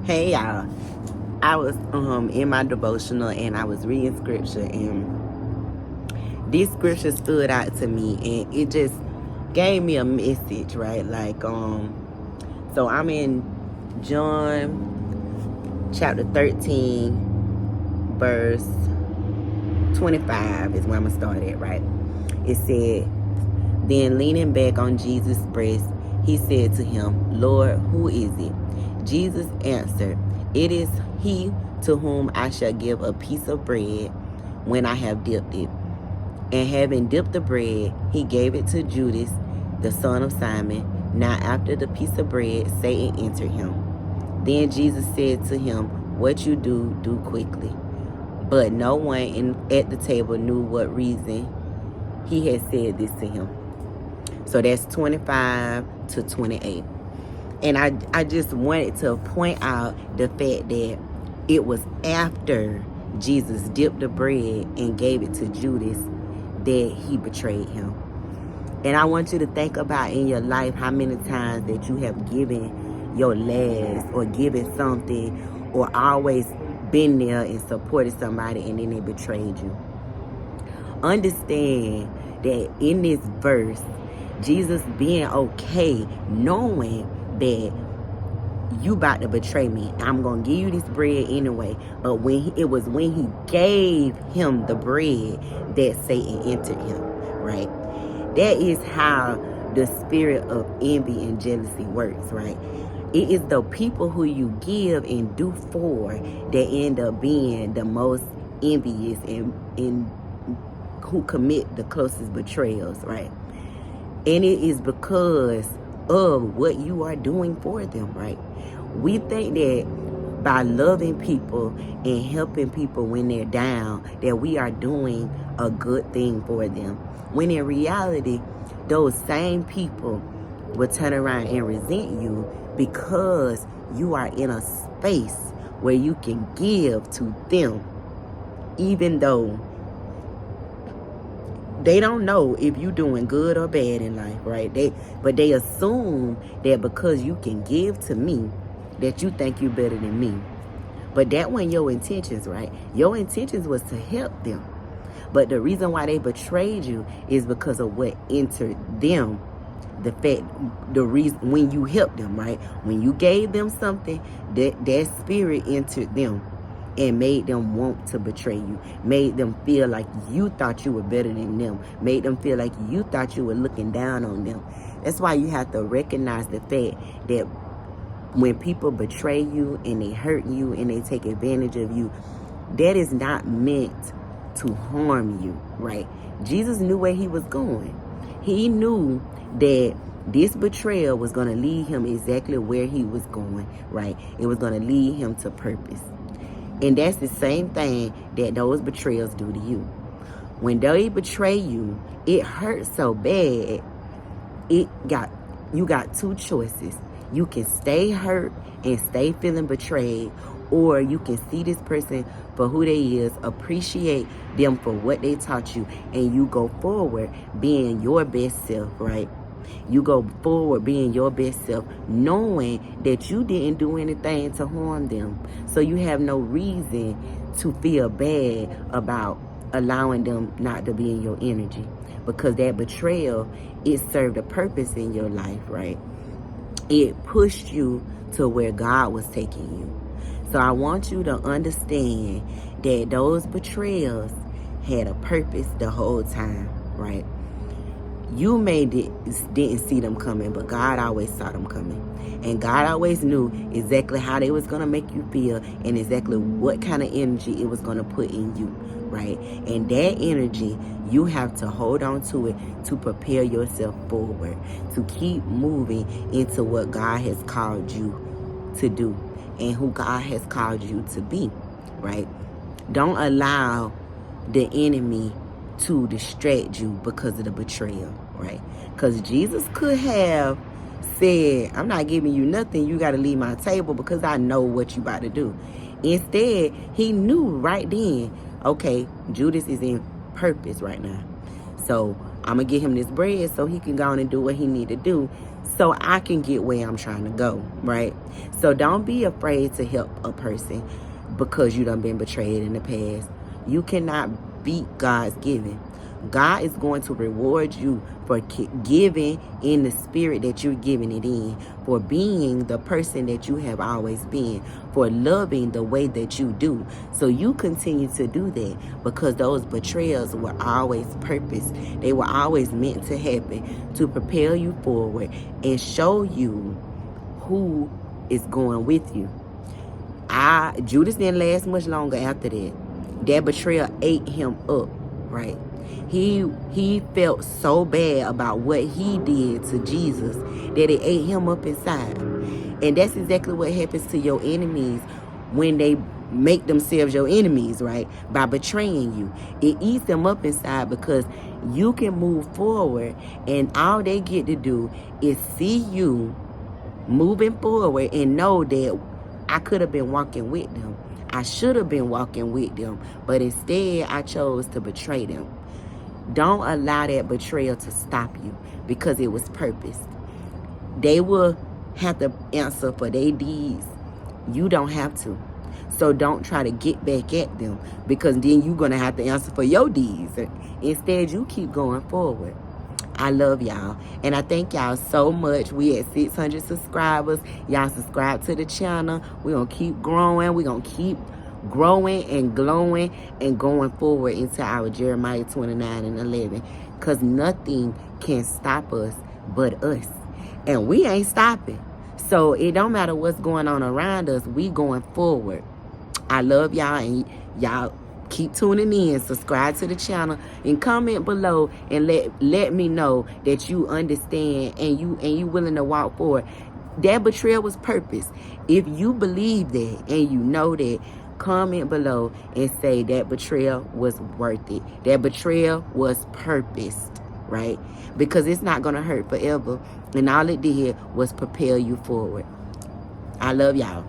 Hey y'all, I was in my devotional and I was reading scripture, and this scripture stood out to me and it just gave me a message, right? So I'm in John chapter 13 verse 25 is where I'm gonna start at, right? It said, then leaning back on Jesus' breast, he said to him, Lord, who is it? Jesus answered, it is he to whom I shall give a piece of bread when I have dipped it. And having dipped the bread, he gave it to Judas, the son of Simon. Now after the piece of bread, Satan entered him. Then Jesus said to him, what you do, do quickly. But no one at the table knew what reason he had said this to him. So that's 25 to 28. And I just wanted to point out the fact that it was after Jesus dipped the bread and gave it to Judas that he betrayed him. And I want you to think about in your life how many times that you have given your last or given something or always been there and supported somebody and then they betrayed you. Understand that in this verse, Jesus being okay, knowing that you about to betray me, I'm going to give you this bread anyway. But when he gave him the bread that Satan entered him, right? That is how the spirit of envy and jealousy works, right? It is the people who you give and do for that end up being the most envious and who commit the closest betrayals, right? And it is because of what you are doing for them, right? We think that by loving people and helping people when they're down, that we are doing a good thing for them. When in reality, those same people will turn around and resent you because you are in a space where you can give to them, even though they don't know if you're doing good or bad in life, right? But they assume that because you can give to me, that you think you're better than me. But that wasn't your intentions, right? Your intentions was to help them. But the reason why they betrayed you is because of what entered them. The reason when you helped them, right? When you gave them something, that spirit entered them and made them want to betray you, made them feel like you thought you were better than them, made them feel like you thought you were looking down on them. That's why you have to recognize the fact that when people betray you and they hurt you and they take advantage of you, that is not meant to harm you, right? Jesus knew where he was going. He knew that this betrayal was going to lead him exactly where he was going, right? It was going to lead him to purpose. And that's the same thing that those betrayals do to you. When they betray you, it hurts so bad. You got two choices. You can stay hurt and stay feeling betrayed, or you can see this person for who they is, appreciate them for what they taught you, and you go forward being your best self, right? You go forward being your best self, knowing that you didn't do anything to harm them. So you have no reason to feel bad about allowing them not to be in your energy, because that betrayal, it served a purpose in your life, right? It pushed you to where God was taking you. So I want you to understand that those betrayals had a purpose the whole time, right? You didn't see them coming, but God always saw them coming. And God always knew exactly how they was going to make you feel and exactly what kind of energy it was going to put in you, right? And that energy, you have to hold on to it to prepare yourself forward, to keep moving into what God has called you to do and who God has called you to be, right? Don't allow the enemy to distract you because of the betrayal, right? Because Jesus could have said, I'm not giving you nothing, you got to leave my table because I know what you about to do. Instead, he knew right then, okay, Judas is in purpose right now. So I'm going to give him this bread so he can go on and do what he need to do so I can get where I'm trying to go, right? So don't be afraid to help a person because you done been betrayed in the past. You cannot beat God's giving. God is going to reward you for giving in the spirit that you're giving it in, for being the person that you have always been, for loving the way that you do. So you continue to do that, because those betrayals were always purpose. They were always meant to happen to propel you forward and show you who is going with you. Judas didn't last much longer after that. That betrayal ate him up, right? He felt so bad about what he did to Jesus that it ate him up inside. And that's exactly what happens to your enemies when they make themselves your enemies, right? By betraying you. It eats them up inside, because you can move forward and all they get to do is see you moving forward and know that I could have been walking with them. I should have been walking with them, but instead I chose to betray them. Don't allow that betrayal to stop you, because it was purpose. They will have to answer for their deeds. You don't have to. So don't try to get back at them, because then you're going to have to answer for your deeds. Instead, you keep going forward. I love y'all, and I thank y'all so much. We at 600 subscribers. Y'all subscribe to the channel. We're going to keep growing. We're going to keep growing and glowing and going forward into our Jeremiah 29 and 11, because nothing can stop us but us, and we ain't stopping. So it don't matter what's going on around us, we going forward. I love y'all, and y'all keep tuning in. Subscribe to the channel and comment below and let me know that you understand and you willing to walk forward. That betrayal was purpose. If you believe that and you know that, comment below and say that betrayal was worth it. That betrayal was purposed, right? Because it's not going to hurt forever, and all it did was propel you forward. I love y'all.